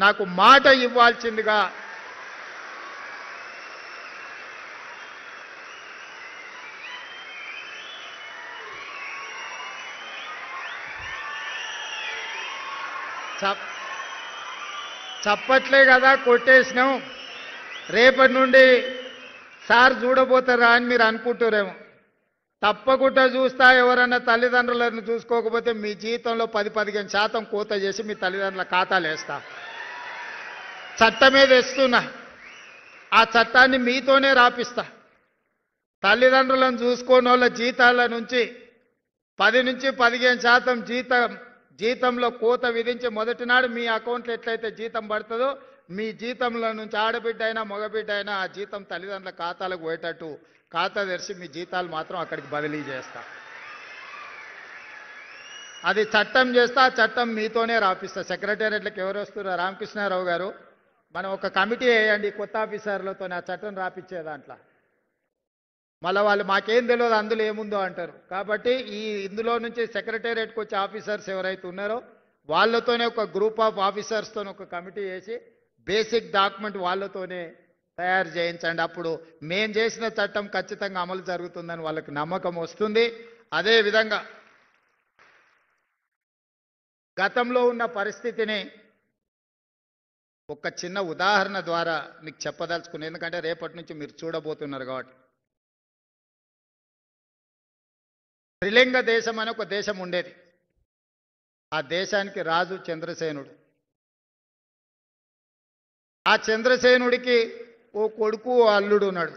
నాకు మాట ఇవ్వాల్సిందిగా చప్పట్లే కదా కొట్టేసినాం. రేపటి నుండి సార్ చూడబోతారా అని మీరు అనుకుంటారేమో. తప్పకుండా చూస్తా. ఎవరన్నా తల్లిదండ్రులను చూసుకోకపోతే మీ జీవితంలో 10-15% కోత చేసి మీ తల్లిదండ్రుల ఖాతాలు వేస్తా. చట్టమే తెస్తున్నా. ఆ చట్టాన్ని మీతోనే రాపిస్తా. తల్లిదండ్రులను చూసుకోని వాళ్ళ జీతాల నుంచి 10-15% జీతంలో కోత విధించి మొదటి నాడు మీ అకౌంట్లో ఎట్లయితే జీతం పడుతుందో మీ జీతంలో నుంచి ఆడబిడ్డ అయినా మగబిడ్డ అయినా ఆ జీతం తల్లిదండ్రుల ఖాతాలకు పోయేటట్టు ఖాతా తెరిచి మీ జీతాలు మాత్రం అక్కడికి బదిలీ చేస్తా. అది చట్టం చేస్తా. ఆ చట్టం మీతోనే రాపిస్తా. సెక్రటేరియట్లకు ఎవరు వస్తున్నారు? రామకృష్ణారావు గారు, మనం ఒక కమిటీ వేయండి కొత్త ఆఫీసర్లతో ఆ చట్టం రాపిచ్చే దాంట్లో. మళ్ళీ వాళ్ళు మాకేం తెలియదు అందులో ఏముందో అంటారు. కాబట్టి ఇందులో నుంచి సెక్రటేరియట్కి వచ్చే ఆఫీసర్స్ ఎవరైతే ఉన్నారో వాళ్ళతోనే ఒక గ్రూప్ ఆఫ్ ఆఫీసర్స్తో ఒక కమిటీ వేసి బేసిక్ డాక్యుమెంట్ వాళ్ళతోనే తయారు చేయించండి. అప్పుడు మేము చేసిన చట్టం ఖచ్చితంగా అమలు జరుగుతుందని వాళ్ళకి నమ్మకం వస్తుంది. అదేవిధంగా గతంలో ఉన్న పరిస్థితిని ఒక చిన్న ఉదాహరణ ద్వారా మీకు చెప్పదలుచుకున్నాను. ఎందుకంటే రేపటి నుంచి మీరు చూడబోతున్నారు కాబట్టి. త్రిలింగ దేశం అని ఒక దేశం ఉండేది. ఆ దేశానికి రాజు చంద్రసేనుడు. ఆ చంద్రసేనుడికి ఓ కొడుకు ఓ అల్లుడు ఉన్నాడు.